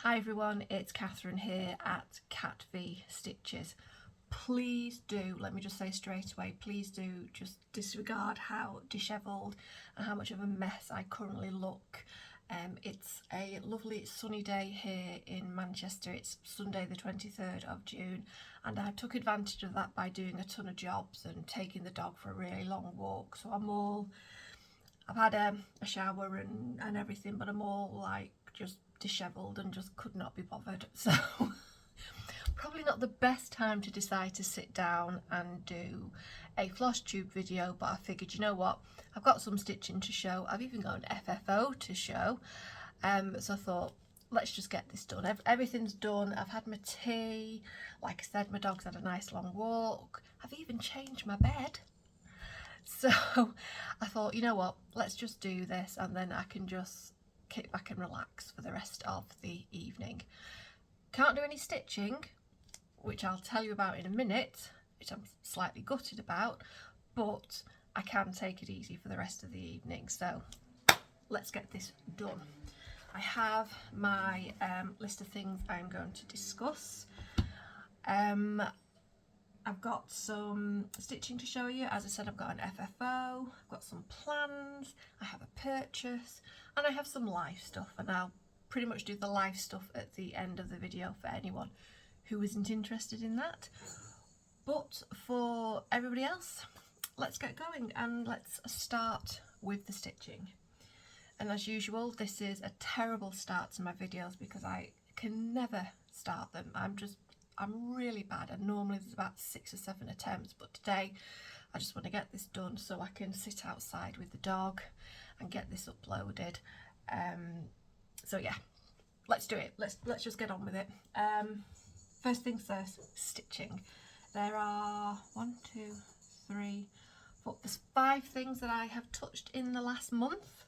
Hi everyone, it's Catherine here at Cat V Stitches. Please do, let me just say straight away, please do just disregard how dishevelled and how much of a mess I currently look. It's a lovely sunny day here in Manchester. It's Sunday the 23rd of June and I took advantage of that by doing a ton of jobs and taking the dog for a really long walk. So I've had a shower and everything, but I'm all like just dishevelled and just could not be bothered. So probably not the best time to decide to sit down and do a Flosstube video, but I figured, you know what, I've got some stitching to show, I've even got an FFO to show, so I thought let's just get this done. Everything's done. I've had my tea, like I said, my dog's had a nice long walk, I've even changed my bed. So I thought, you know what, let's just do this and then I can just kick back and relax for the rest of the evening. Can't do any stitching, which I'll tell you about in a minute, which I'm slightly gutted about, but I can take it easy for the rest of the evening. So let's get this done. I have my list of things I'm going to discuss. I've got some stitching to show you. As I said, I've got an FFO, I've got some plans, I have a purchase, and I have some life stuff, and I'll pretty much do the life stuff at the end of the video for anyone who isn't interested in that. But for everybody else, let's get going and let's start with the stitching. And as usual, this is a terrible start to my videos because I can never start them. I'm really bad, and normally there's about 6 or 7 attempts, but today I just want to get this done so I can sit outside with the dog and get this uploaded. So yeah, let's do it. Let's just get on with it. First things first, stitching. There are 1, 2, 3, 4, there's 5 things that I have touched in the last month.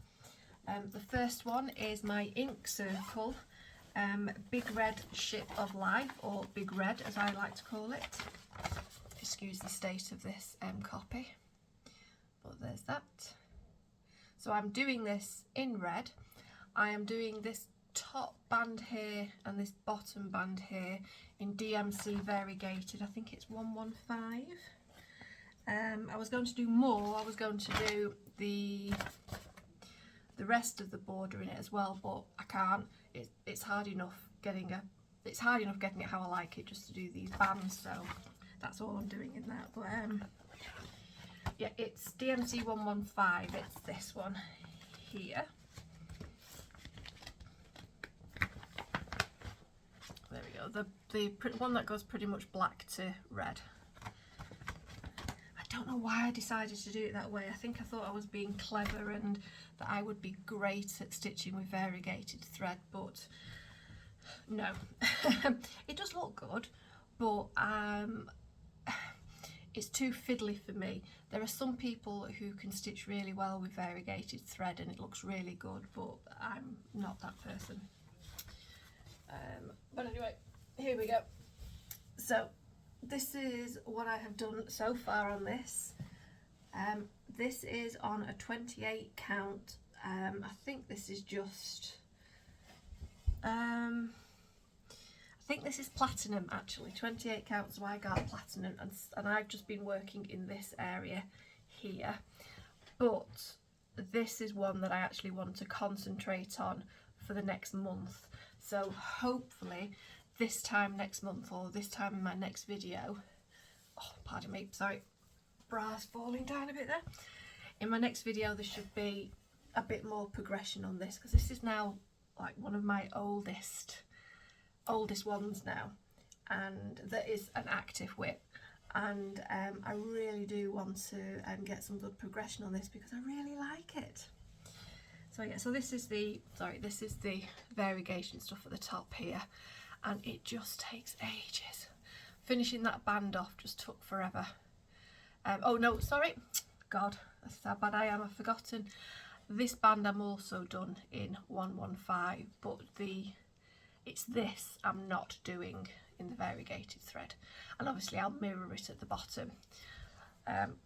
The first one is my ink circle. Big Red Ship of Life, or Big Red as I like to call it. Excuse the state of this copy, but there's that. So I'm doing this in red. I am doing this top band here and this bottom band here in DMC variegated. I think it's 115. I was going to do more. I was going to do the rest of the border in it as well, but I can't. It's hard enough getting it how I like it, just to do these bands, so that's all I'm doing in that. But yeah, it's DMC 115. It's this one here. There we go. The one that goes pretty much black to red. I don't know why I decided to do it that way. I think I thought I was being clever and that I would be great at stitching with variegated thread, but no. It does look good, but it's too fiddly for me. There are some people who can stitch really well with variegated thread and it looks really good, but I'm not that person. But anyway, here we go. So this is what I have done so far on this. This is on a 28 count. I think this is just I think this is platinum actually, 28 count, so I got platinum, and I've just been working in this area here, but this is one that I actually want to concentrate on for the next month. So hopefully this time next month, or this time in my next video, oh pardon me, sorry, bra's falling down a bit there. In my next video there should be a bit more progression on this, because this is now like one of my oldest ones now, and there is an active whip, and I really do want to get some good progression on this because I really like it. So yeah, so this is the variegation stuff at the top here, and it just takes ages. Finishing that band off just took forever. Oh no, sorry, God, that's how bad I am, I've forgotten. This band I'm also done in 115, but it's this I'm not doing in the variegated thread, and obviously I'll mirror it at the bottom.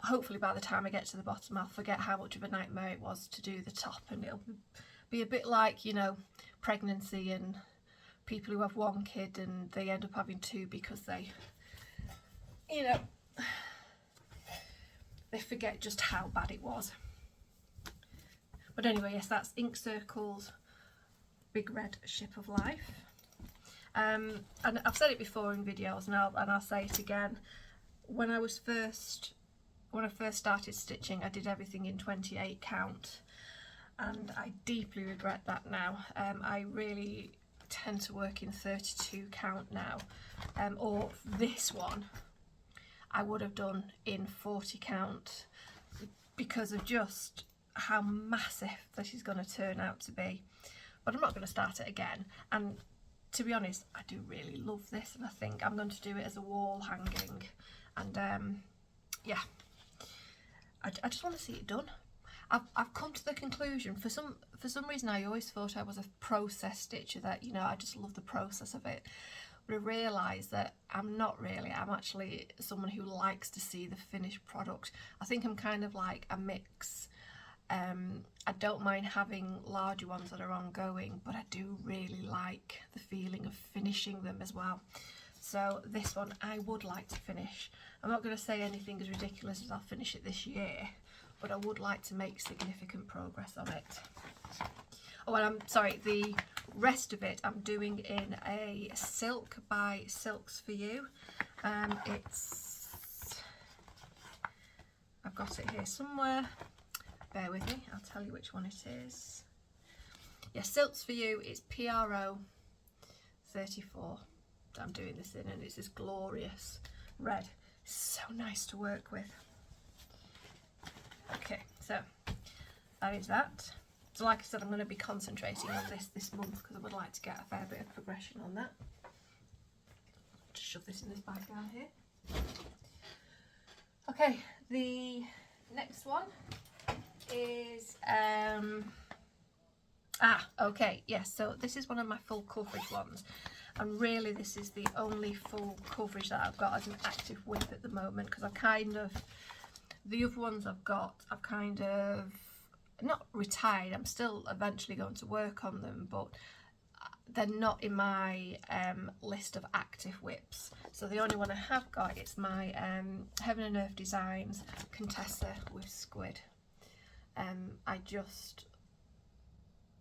Hopefully by the time I get to the bottom I'll forget how much of a nightmare it was to do the top, and it'll be a bit like, you know, pregnancy and people who have one kid and they end up having two because they, you know, they forget just how bad it was. But anyway, yes, that's Ink Circle's Big Red Ship of Life. And I've said it before in videos, and I'll say it again. When I first started stitching, I did everything in 28 count, and I deeply regret that now. I really tend to work in 32 count now, or this one I would have done in 40 count because of just how massive this is going to turn out to be. But I'm not going to start it again, and to be honest, I do really love this, and I think I'm going to do it as a wall hanging. And yeah, I just want to see it done. I've come to the conclusion, for some reason I always thought I was a process stitcher, that, you know, I just love the process of it. But I realised that I'm not really. I'm actually someone who likes to see the finished product. I think I'm kind of like a mix. I don't mind having larger ones that are ongoing, but I do really like the feeling of finishing them as well. So this one I would like to finish. I'm not going to say anything as ridiculous as I'll finish it this year, but I would like to make significant progress on it. Oh, and I'm sorry, the rest of it I'm doing in a silk by Silks For You. I've got it here somewhere. Bear with me, I'll tell you which one it is. Yeah, Silks For You, it's PRO 34 that I'm doing this in, and it's this glorious red. So nice to work with. Okay, so that is that. So like I said, I'm going to be concentrating on this month because I would like to get a fair bit of progression on that. Just shove this in this bag down here. Okay, the next one is okay, yes, so this is one of my full coverage ones, and really this is the only full coverage that I've got as an active whip at the moment, because I've kind of, the other ones I've got, I've kind of not retired. I'm still eventually going to work on them, but they're not in my list of active whips. So the only one I have got is my Heaven and Earth Designs Contessa with squid.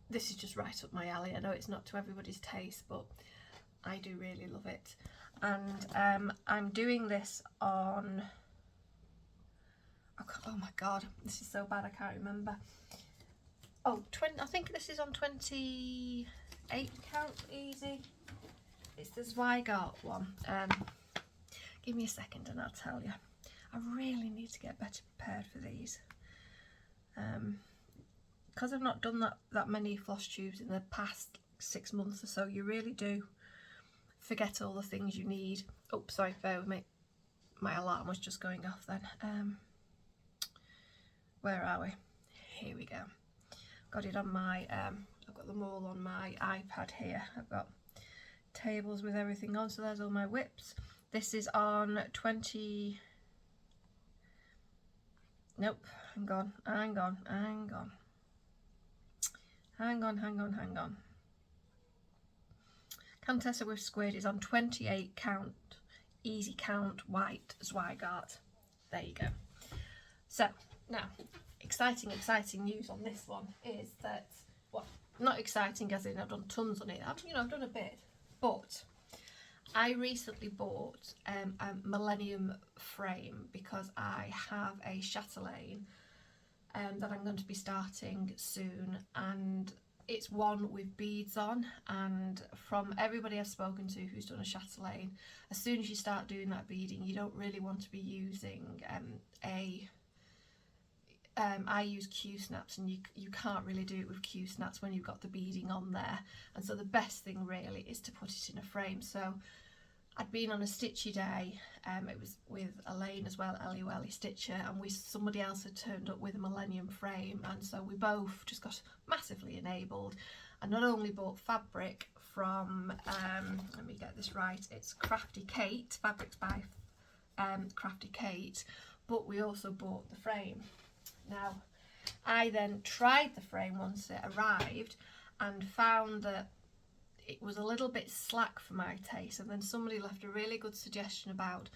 This is just right up my alley. I know it's not to everybody's taste, but I do really love it. And I'm doing this on, oh my god, this is so bad I can't remember. Oh, I think this is on 28 count easy. It's the Zweigart one. Give me a second and I'll tell you. I really need to get better prepared for these. Because I've not done that many floss tubes in the past 6 months or so, you really do forget all the things you need. Oh, sorry, bear with me. My alarm was just going off then. Where are we? Here we go. Got it on my, I've got them all on my iPad here. I've got tables with everything on, so there's all my whips. This is on 20, nope, hang on. Contessa with squid is on 28 count, easy count, white Zweigart. There you go. So, now, exciting news on this one is that, well, not exciting as in I've done tons on it, I've done a bit, but I recently bought a Millennium frame because I have a chatelaine that I'm going to be starting soon, and it's one with beads on, and from everybody I've spoken to who's done a chatelaine, as soon as you start doing that beading, you don't really want to be using I use Q-snaps, and you can't really do it with Q-snaps when you've got the beading on there, and so the best thing really is to put it in a frame. So I'd been on a stitchy day, it was with Elaine as well, Ellie Stitcher, and somebody else had turned up with a Millennium frame, and so we both just got massively enabled, and not only bought fabric from, let me get this right, it's Crafty Kate, Fabrics by Crafty Kate, but we also bought the frame. Now, I then tried the frame once it arrived and found that it was a little bit slack for my taste, and then somebody left a really good suggestion about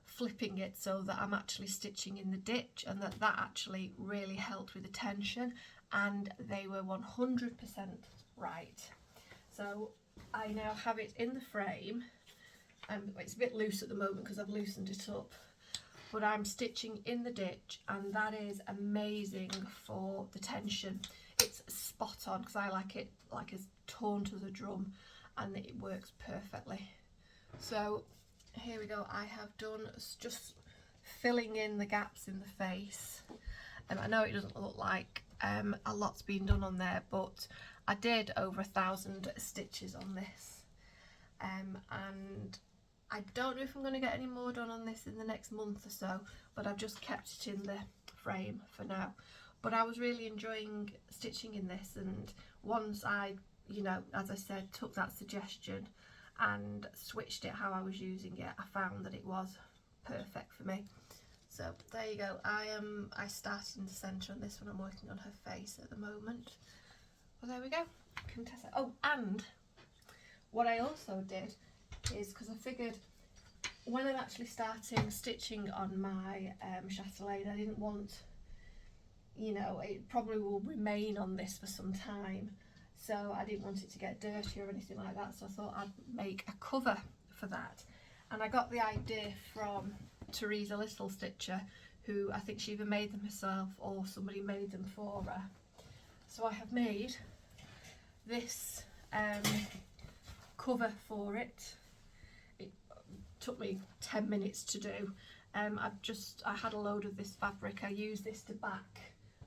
flipping it so that I'm actually stitching in the ditch, and that actually really helped with the tension, and they were 100% right. So I now have it in the frame. It's a bit loose at the moment because I've loosened it up, but I'm stitching in the ditch, and that is amazing for the tension. It's spot on because I like it like as torn to the drum, and it works perfectly. So here we go. I have done just filling in the gaps in the face. I know it doesn't look like a lot's been done on there, but I did over 1,000 stitches on this, and I don't know if I'm going to get any more done on this in the next month or so, but I've just kept it in the frame for now. But I was really enjoying stitching in this, and once I, you know, as I said, took that suggestion and switched it how I was using it, I found that it was perfect for me. So there you go. I started in the centre on this one. I'm working on her face at the moment. Well, there we go. Contessa. Oh, and what I also did is, because I figured when I'm actually starting stitching on my chatelaine, I didn't want, you know, it probably will remain on this for some time, so I didn't want it to get dirty or anything like that, so I thought I'd make a cover for that. And I got the idea from Teresa Little Stitcher, who I think she either made them herself or somebody made them for her. So I have made this cover for it. It took me 10 minutes to do. I had a load of this fabric. I used this to back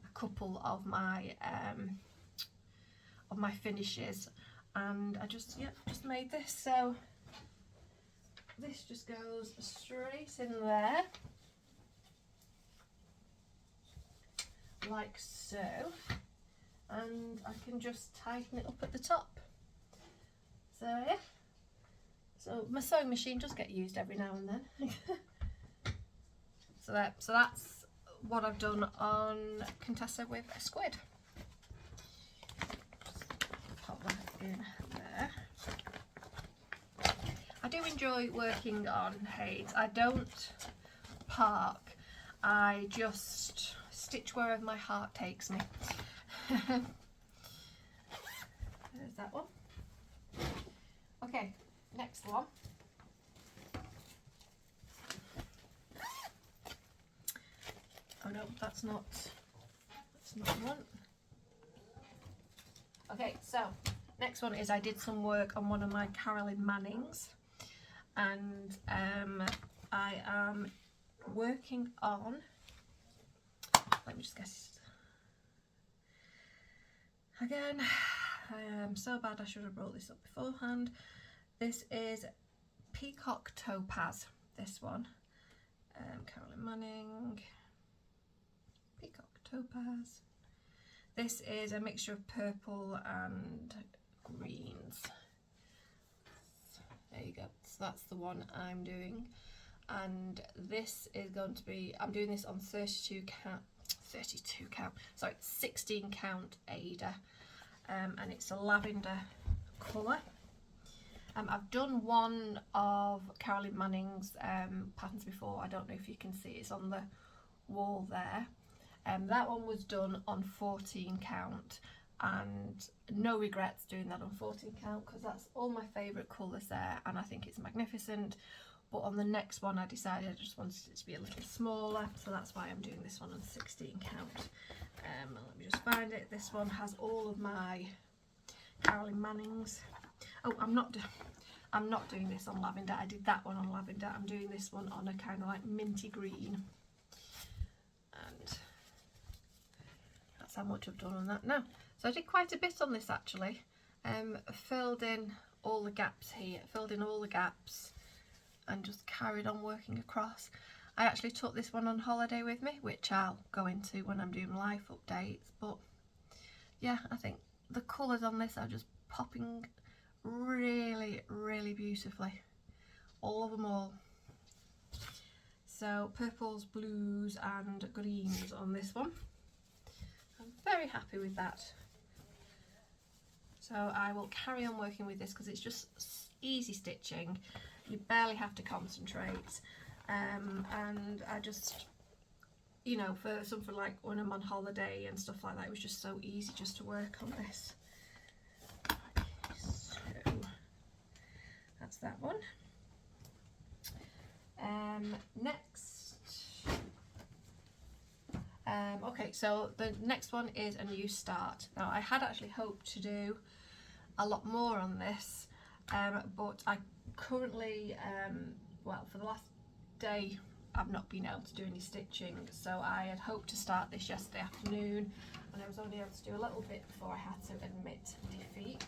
a couple of my finishes, and I just made this. So this just goes straight in there like so, and I can just tighten it up at the top. So yeah, so my sewing machine does get used every now and then. so that's what I've done on Contessa with a squid. Just pop that in there. I do enjoy working on Hayes. I don't park, I just stitch wherever my heart takes me. There's that one. Okay, next one. Oh no, that's not the one. Okay, so next one is I did some work on one of my Carolyn Mannings, and I am working on, let me just guess again, I am so bad, I should have brought this up beforehand. This is Peacock Topaz, this one, Carolyn Manning, Peacock Topaz. This is a mixture of purple and greens. There you go, so that's the one I'm doing, and this is going to be, I'm doing this on 16 count Ada, and it's a lavender colour. I've done one of Carolyn Manning's patterns before. I don't know if you can see, it's on the wall there. That one was done on 14 count, and no regrets doing that on 14 count because that's all my favourite colours there, and I think it's magnificent. But on the next one I decided I just wanted it to be a little smaller, so that's why I'm doing this one on 16 count. Let me just find it. This one has all of my Carolyn Mannings. Oh, I'm not doing this on lavender. I did that one on lavender. I'm doing this one on a kind of like minty green, and that's how much I've done on that now. So I did quite a bit on this actually. Filled in all the gaps here, filled in all the gaps, and just carried on working across. I actually took this one on holiday with me, which I'll go into when I'm doing life updates, but yeah, I think the colours on this are just popping really, really beautifully. All of them all. So purples, blues and greens on this one. I'm very happy with that. So I will carry on working with this because it's just easy stitching. You barely have to concentrate, and I just, you know, for something like when I'm on holiday and stuff like that, it was just so easy just to work on this. So that's that one. Next, okay, so the next one is a new start. Now I had actually hoped to do a lot more on this, but I currently, well, for the last day I've not been able to do any stitching, so I had hoped to start this yesterday afternoon, and I was only able to do a little bit before I had to admit defeat.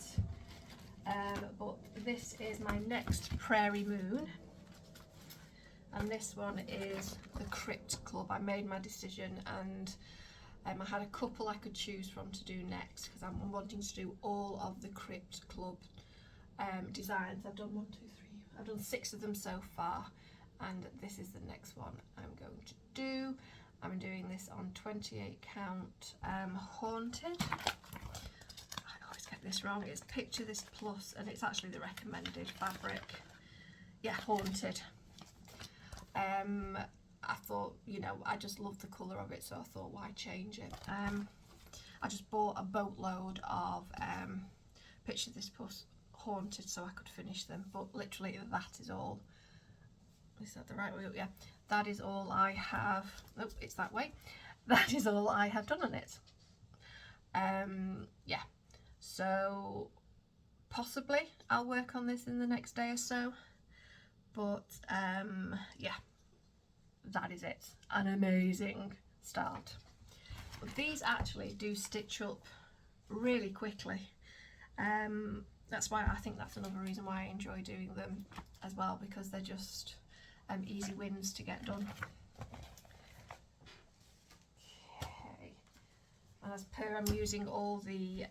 But this is my next Prairie Moon, and this one is the Crypt Club. I made my decision, and I had a couple I could choose from to do next because I'm wanting to do all of the Crypt Club designs. I've done 1, 2, 3. I've done 6 of them so far, and this is the next one I'm going to do. I'm doing this on 28 count Haunted. I always get this wrong. It's Picture This Plus, and it's actually the recommended fabric. Yeah, Haunted. I thought, you know, I just love the colour of it, so I thought, why change it? I just bought a boatload of Picture This Plus Haunted so I could finish them, but literally that is all. Is that the right way? Yeah, that is all I have. Nope, it's that way. That is all I have done on it. Yeah, so possibly I'll work on this in the next day or so, but yeah, that is it. An amazing start. But these actually do stitch up really quickly. That's why I think that's another reason why I enjoy doing them as well, because they're just easy wins to get done. Okay, and as per, I'm using all the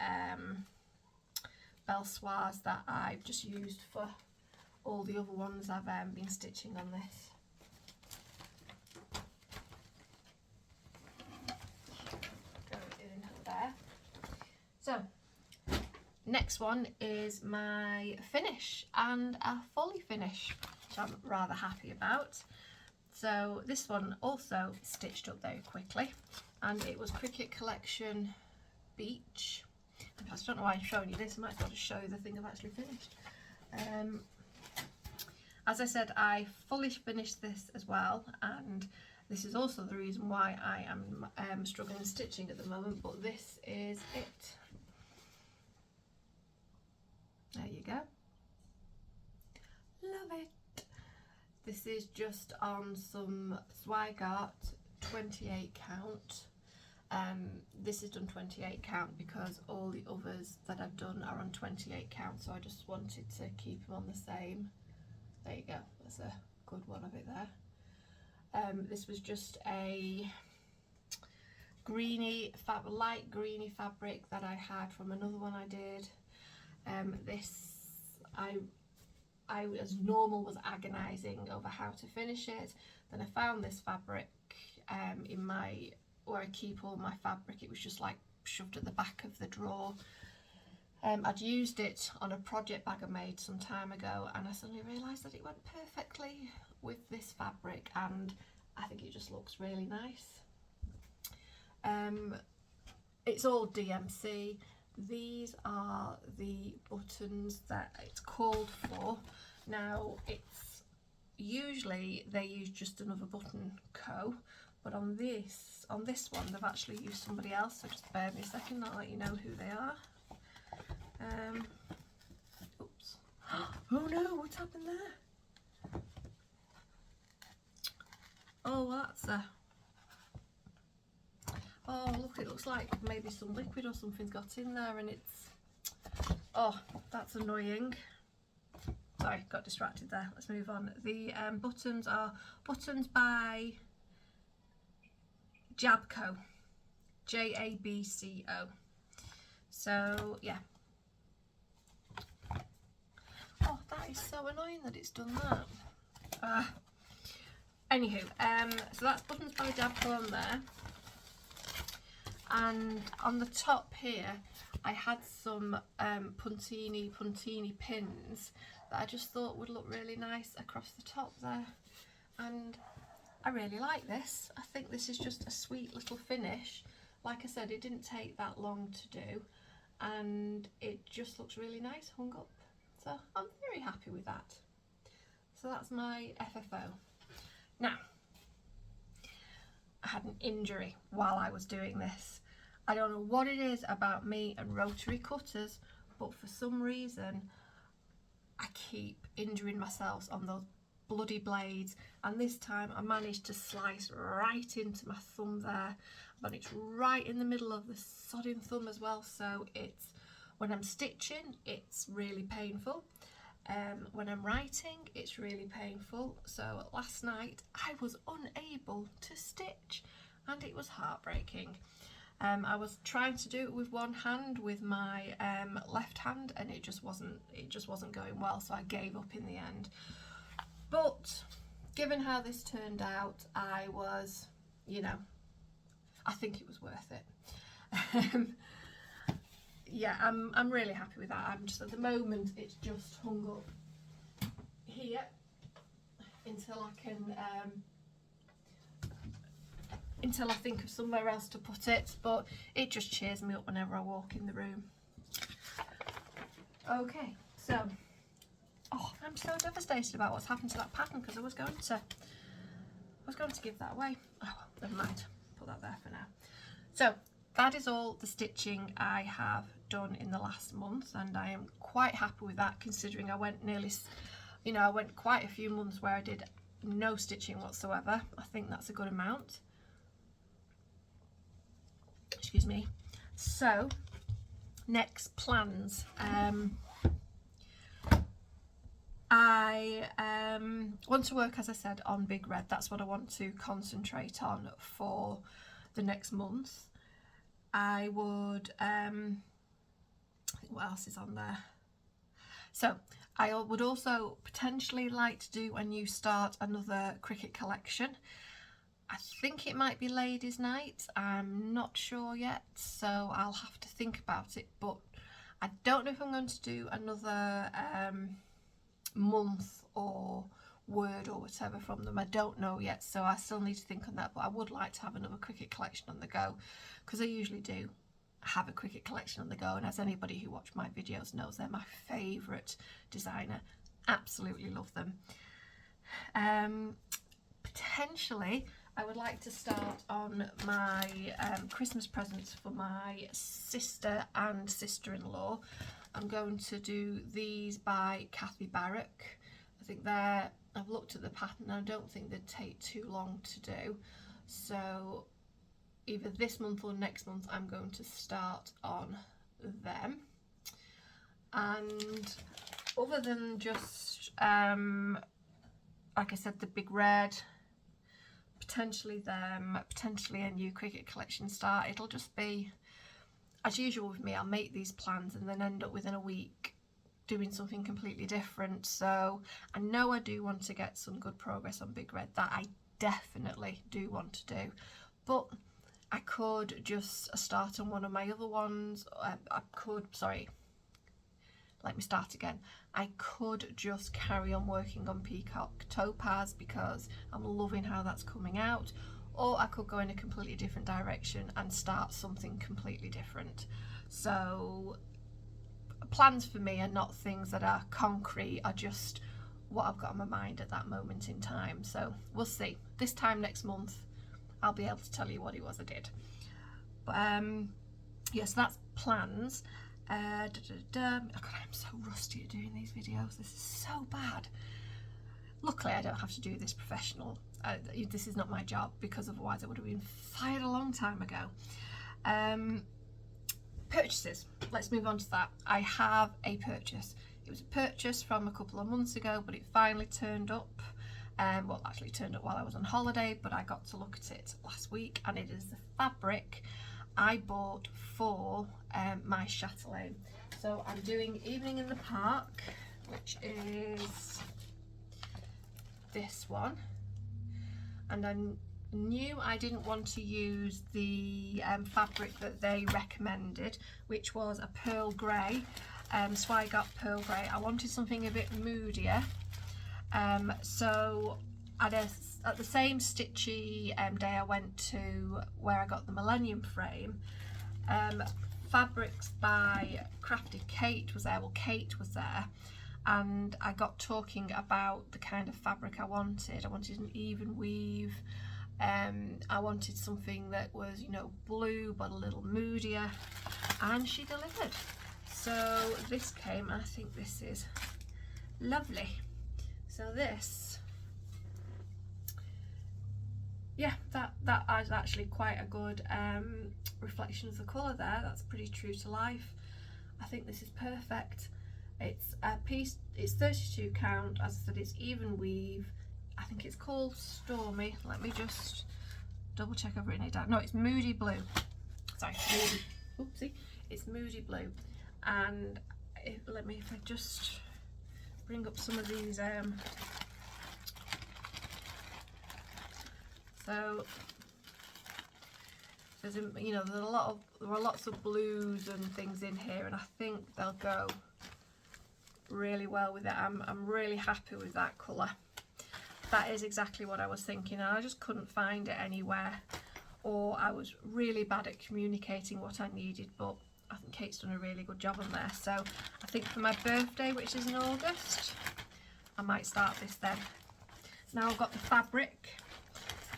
Belsoirs that I've just used for all the other ones I've been stitching on this. Go in there. So next one is my finish, and a fully finish, which I'm rather happy about. So this one also stitched up very quickly, and it was Cricket Collection Beach. I don't know why I'm showing you this. I might as well just show you the thing I've actually finished. As I said, I fully finished this as well, and this is also the reason why I am struggling stitching at the moment, but this is it. There you go. Love it. This is just on some Zweigart 28 count. This is done 28 count because all the others that I've done are on 28 count, so I just wanted to keep them on the same. There you go, that's a good one of it there. This was just a greeny, light greeny fabric that I had from another one I did. This, I as normal was agonising over how to finish it. Then I found this fabric in my, where I keep all my fabric. It was just like shoved at the back of the drawer. I'd used it on a project bag I made some time ago, and I suddenly realised that it went perfectly with this fabric, and I think it just looks really nice. It's all DMC. These are the buttons that it's called for. Now, it's usually they use just another button co, but on this one they've actually used somebody else, so just bear me a second, I'll let you know who they are. Oops. Oh no, what's happened there? Oh, that's a... Oh, look, it looks like maybe some liquid or something's got in there, and it's... Oh, that's annoying. Sorry, got distracted there. Let's move on. The buttons are buttons by Jabco. Jabco. So, yeah. Oh, that is so annoying that it's done that. Anywho, so that's buttons by Jabco on there. And on the top here, I had some puntini pins that I just thought would look really nice across the top there, and I really like this. I think this is just a sweet little finish. Like I said, it didn't take that long to do, and it just looks really nice hung up, so I'm very happy with that. So that's my FFO. Now, I had an injury while I was doing this. I don't know what it is about me and rotary cutters, but for some reason I keep injuring myself on those bloody blades, and this time I managed to slice right into my thumb there, but it's right in the middle of the sodding thumb as well, so it's, when I'm stitching, it's really painful. When I'm writing, it's really painful. So last night I was unable to stitch, and it was heartbreaking. I was trying to do it with one hand, with my left hand, and it just wasn't going well, so I gave up in the end. But given how this turned out, I was, you know, I think it was worth it. Yeah, I'm really happy with that. I'm just, at the moment, it's just hung up here until I can until I think of somewhere else to put it, but it just cheers me up whenever I walk in the room. Okay, so I'm so devastated about what's happened to that pattern, because I was going to give that away. Oh well, never mind, put that there for now. So that is all the stitching I have done in the last month, and I am quite happy with that, considering I went nearly, you know, I went quite a few months where I did no stitching whatsoever. I think that's a good amount. Excuse me. So next, plans. I want to work, as I said, on Big Red. That's what I want to concentrate on for the next month. I would, what else is on there? So I would also potentially like to do a new start, another cricket collection. I think it might be Ladies' Night. I'm not sure yet, so I'll have to think about it. But I don't know if I'm going to do another month or word or whatever from them. I don't know yet, so I still need to think on that. But I would like to have another cricket collection on the go, because I usually do have a cricket collection on the go, and as anybody who watched my videos knows, they're my favourite designer. Absolutely love them. Potentially I would like to start on my Christmas presents for my sister and sister-in-law. I'm going to do these by Kathy Barrack. I think I've looked at the pattern, and I don't think they'd take too long to do. So either this month or next month I'm going to start on them. And other than just, like I said, the Big Red, potentially them, potentially a new cricket collection start, it'll just be, as usual with me, I'll make these plans and then end up within a week doing something completely different. So I know I do want to get some good progress on Big Red, that I definitely do want to do, but I could just start on one of my other ones. I could just carry on working on Peacock Topaz, because I'm loving how that's coming out, or I could go in a completely different direction and start something completely different. So plans for me are not things that are concrete, are just what I've got on my mind at that moment in time. So we'll see. This time next month I'll be able to tell you what it was I did. But yeah, so that's plans. Oh God, I'm so rusty at doing these videos. This is so bad. Luckily I don't have to do this professional. This is not my job, because otherwise I would have been fired a long time ago. Purchases. Let's move on to that. I have a purchase. It was a purchase from a couple of months ago, but it finally turned up. Well, actually turned up while I was on holiday, but I got to look at it last week, and it is the fabric I bought for my chatelaine. So I'm doing Evening in the Park, which is this one, and I'm knew I didn't want to use the fabric that they recommended, which was a pearl grey, so I got pearl grey. I wanted something a bit moodier, so at the same stitchy day I went to where I got the Millennium frame, Fabrics by Crafted Kate was there. Well, Kate was there, and I got talking about the kind of fabric I wanted. I wanted an even weave. I wanted something that was, you know, blue but a little moodier, and she delivered. So this came, I think this is lovely. So this, yeah, that is actually quite a good reflection of the colour there. That's pretty true to life. I think this is perfect. It's a piece, it's 32 count, as I said, it's even weave. I think it's called Stormy. Let me just double check I've written it down. No, it's Moody Blue. Sorry, Moody. Oopsie. It's Moody Blue. And if I just bring up some of these. So there's, you know, there are lots of blues and things in here, and I think they'll go really well with it. I'm really happy with that colour. That is exactly what I was thinking, and I just couldn't find it anywhere, or I was really bad at communicating what I needed, but I think Kate's done a really good job on there. So I think for my birthday, which is in August, I might start this then. Now I've got the fabric,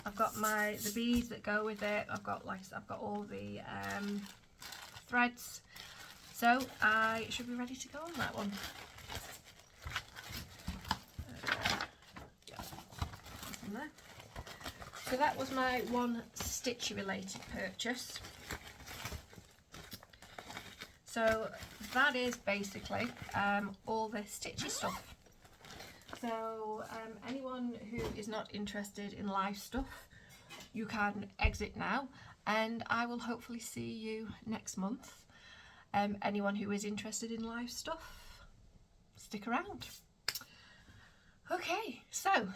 I've got the beads that go with it, I've got all the threads, so I should be ready to go on that one. There. So that was my one stitchy related purchase. So that is basically all the stitchy stuff. So anyone who is not interested in live stuff, you can exit now, and I will hopefully see you next month. Anyone who is interested in live stuff, stick around. Okay, so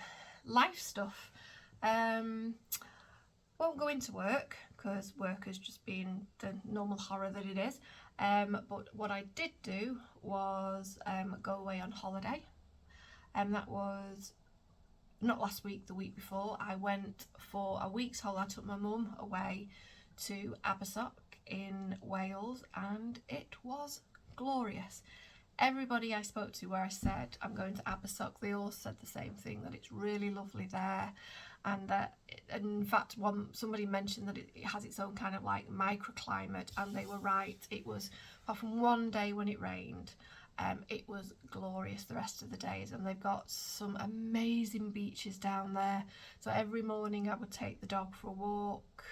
life stuff. Won't go into work because work has just been the normal horror that it is, but what I did do was go away on holiday, and that was not last week, the week before. I went for a week's holiday. I took my mum away to Abersoch in Wales, and it was glorious. Everybody I spoke to where I said I'm going to Abersoch, they all said the same thing, that it's really lovely there, and that, in fact, somebody mentioned that it has its own kind of like microclimate, and they were right. It was, apart from one day when it rained, it was glorious the rest of the days, and they've got some amazing beaches down there. So every morning I would take the dog for a walk,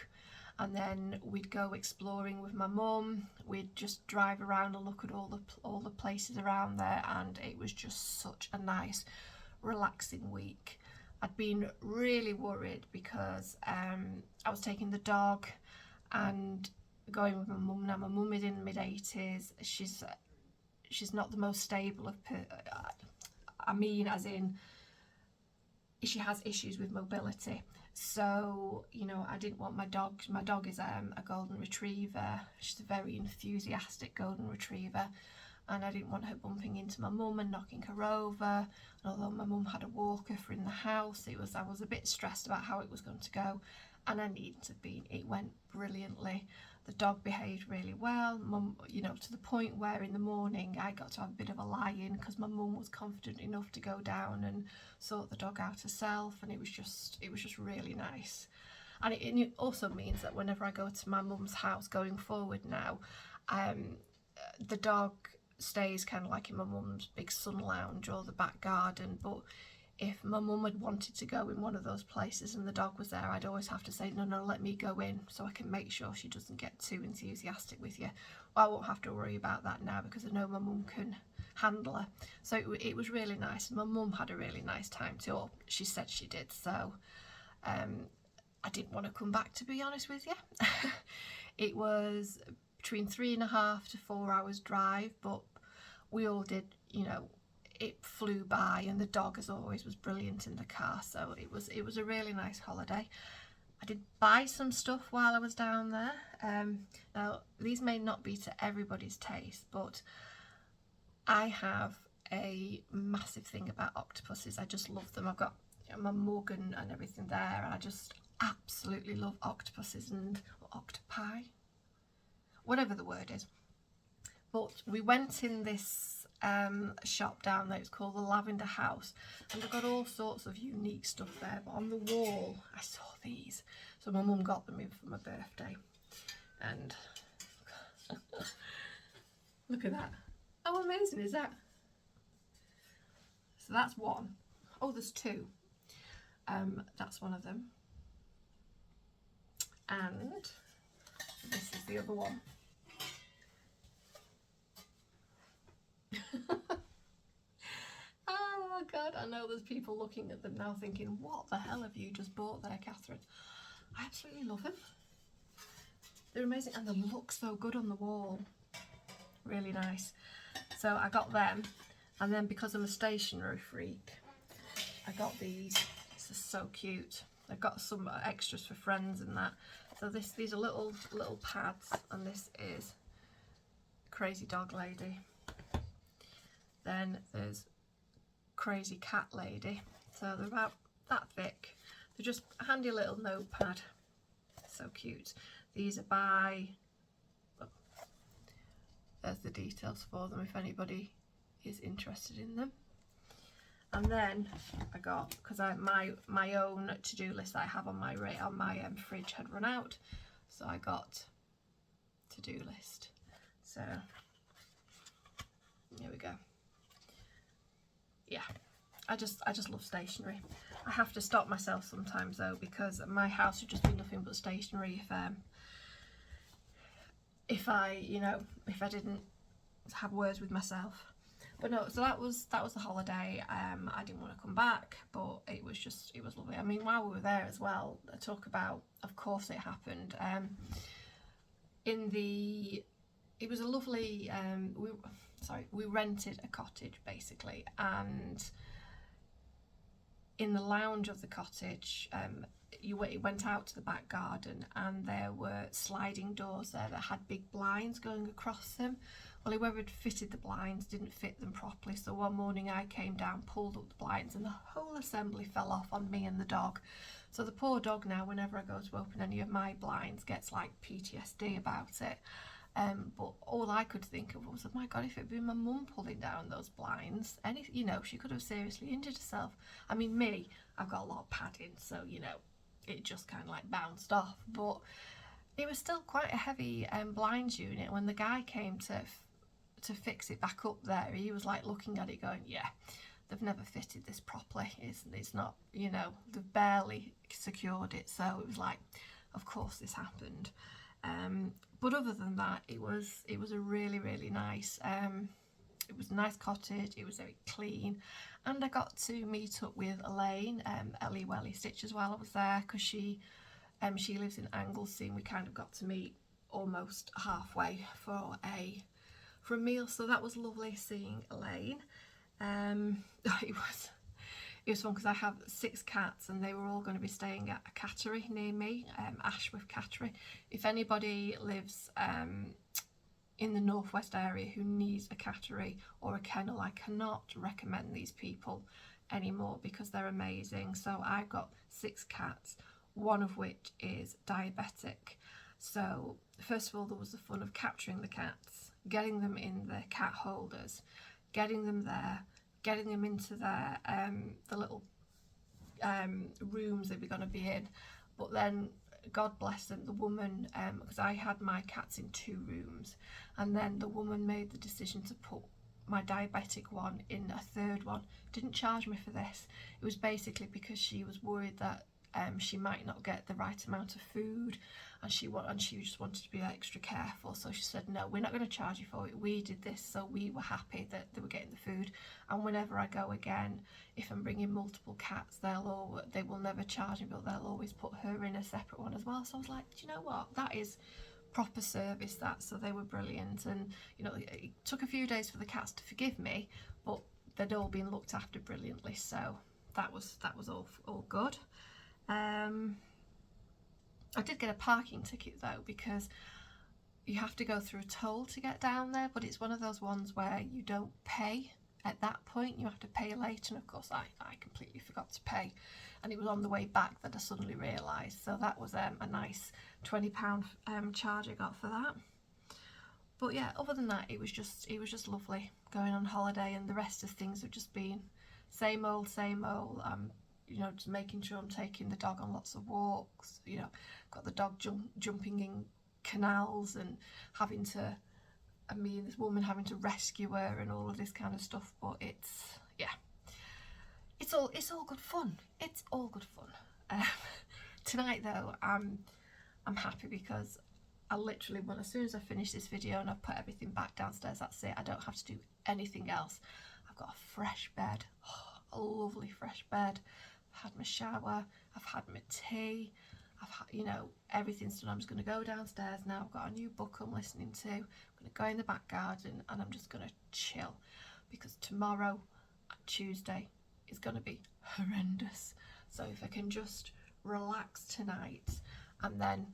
and then we'd go exploring with my mum. We'd just drive around and look at all the places around there, and it was just such a nice, relaxing week. I'd been really worried because I was taking the dog and going with my mum. Now my mum is in mid-80s. She's not the most stable of I mean, as in, she has issues with mobility. So, you know, I didn't want my dog is a golden retriever. She's a very enthusiastic golden retriever, and I didn't want her bumping into my mum and knocking her over. And although my mum had a walker for in the house, I was a bit stressed about how it was going to go, and I needed to be. It went brilliantly. The dog behaved really well, mum, you know, to the point where in the morning I got to have a bit of a lie-in because my mum was confident enough to go down and sort the dog out herself, and it was just really nice. And it also means that whenever I go to my mum's house going forward now, the dog stays kind of like in my mum's big sun lounge or the back garden, but if my mum had wanted to go in one of those places and the dog was there, I'd always have to say, no, let me go in so I can make sure she doesn't get too enthusiastic with you. Well, I won't have to worry about that now because I know my mum can handle her. So it was really nice. My mum had a really nice time too, or she said she did. So I didn't want to come back, to be honest with you. It was between 3.5 to 4 hours drive, but we all did, you know, it flew by, and the dog, as always, was brilliant in the car. So it was a really nice holiday. I did buy some stuff while I was down there. Now, these may not be to everybody's taste, but I have a massive thing about octopuses. I just love them. I've got my mug and everything there, and I just absolutely love octopuses and octopi, whatever the word is. But we went in this shop down there. It's called the Lavender House, and they've got all sorts of unique stuff there. But on the wall I saw these, so my mum got them in for my birthday, and look at that. How amazing is that? So that's one. Oh, there's two. That's one of them, and this is the other one. Oh God, I know there's people looking at them now thinking, what the hell have you just bought there, Catherine? I absolutely love them. They're amazing, and they look so good on the wall. Really nice. So I got them, and then because I'm a stationery freak, I got these. This is so cute. I've got some extras for friends and that. So these are little pads, and this is Crazy Dog Lady. Then there's Crazy Cat Lady. So they're about that thick. They're just a handy little notepad. So cute. These are by, oh, there's the details for them if anybody is interested in them. And then I got, because my own to-do list that I have on my fridge had run out, so I got to-do list. So here we go. Yeah, I just love stationery. I have to stop myself sometimes though, because my house would just be nothing but stationery if I didn't have words with myself. But no, so that was the holiday. I didn't want to come back, but it was lovely. I mean, while we were there as well, I talk about, of course it happened. It was a lovely, we rented a cottage basically, and in the lounge of the cottage, you went out to the back garden, and there were sliding doors there that had big blinds going across them. Well, whoever had fitted the blinds didn't fit them properly, so one morning I came down, pulled up the blinds, and the whole assembly fell off on me and the dog. So the poor dog now, whenever I go to open any of my blinds, gets like PTSD about it. But all I could think of was, oh my God, if it had been my mum pulling down those blinds, she could have seriously injured herself. I mean, me, I've got a lot of padding, so, it just kind of like bounced off. But it was still quite a heavy blinds unit. When the guy came to fix it back up there, he was like looking at it going, yeah, they've never fitted this properly. It's not, they've barely secured it. So it was like, of course this happened. But other than that, it was a really, really nice, it was a nice cottage. It was very clean, and I got to meet up with Elaine, Ellie Welly Stitches, while I was there, because she lives in Anglesey, and we kind of got to meet almost halfway for a meal. So that was lovely seeing Elaine. It was fun because I have 6 cats, and they were all going to be staying at a cattery near me, Ashworth Cattery. If anybody lives in the northwest area who needs a cattery or a kennel, I cannot recommend these people anymore because they're amazing. So I've got 6 cats, one of which is diabetic. So first of all, there was the fun of capturing the cats, getting them in their cat holders, getting them there, getting them into their the little rooms they were going to be in. But then, God bless them, the woman, because I had my cats in 2 rooms, and then the woman made the decision to put my diabetic one in a 3rd one. Didn't charge me for this. It was basically because she was worried that she might not get the right amount of food, and she just wanted to be extra careful. So she said, no, we're not going to charge you for it. We did this so we were happy that they were getting the food, and whenever I go again, if I'm bringing multiple cats, they will never charge me, but they'll always put her in a separate one as well. So I was like, do you know what, that is proper service, that. So they were brilliant, and it took a few days for the cats to forgive me, but they'd all been looked after brilliantly, so that was all good. I did get a parking ticket though, because you have to go through a toll to get down there, but it's one of those ones where you don't pay at that point, you have to pay later, and of course I completely forgot to pay, and it was on the way back that I suddenly realised, so that was a nice £20 charge I got for that. But yeah, other than that, it was just lovely going on holiday, and the rest of things have just been same old. You know, just making sure I'm taking the dog on lots of walks, you know, got the dog jumping in canals and having to, I mean, this woman having to rescue her and all of this kind of stuff. But it's, yeah, it's all good fun. It's all good fun. Tonight though, I'm happy because I literally, well, as soon as I finish this video and I've put everything back downstairs, that's it. I don't have to do anything else. I've got a fresh bed, a lovely fresh bed. I've had my shower, I've had my tea, I've had, you know, everything's done. I'm just going to go downstairs now. I've got a new book I'm listening to. I'm going to go in the back garden and I'm just going to chill, because tomorrow, Tuesday, is going to be horrendous. So if I can just relax tonight and then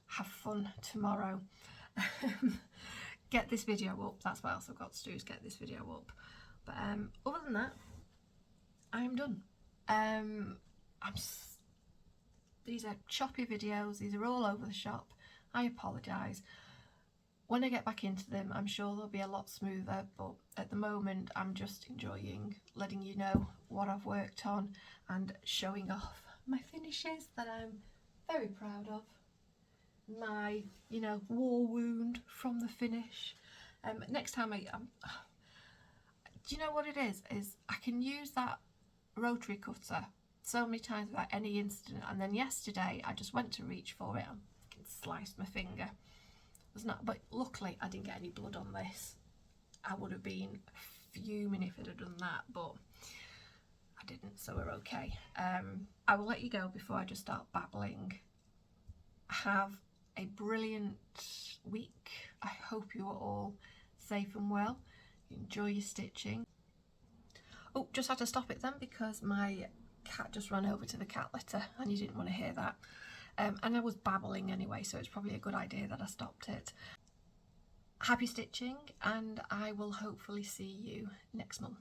have fun tomorrow, get this video up. That's what else I've got to do, is get this video up. But other than that, I'm done. These are choppy videos. These are all over the shop. I apologise. When I get back into them, I'm sure they'll be a lot smoother, but at the moment I'm just enjoying letting you know what I've worked on and showing off my finishes that I'm very proud of. My, you know, war wound from the finish. Next time do you know what it is I can use that rotary cutter so many times without any incident, and then yesterday I just went to reach for it and sliced my finger. It was not, but luckily I didn't get any blood on this. I would have been fuming if I'd have done that, but I didn't, so we're okay. I will let you go before I just start babbling. Have a brilliant week. I hope you are all safe and well. Enjoy your stitching. Oh, just had to stop it then because my cat just ran over to the cat litter and you didn't want to hear that. And I was babbling anyway, so it's probably a good idea that I stopped it. Happy stitching, and I will hopefully see you next month.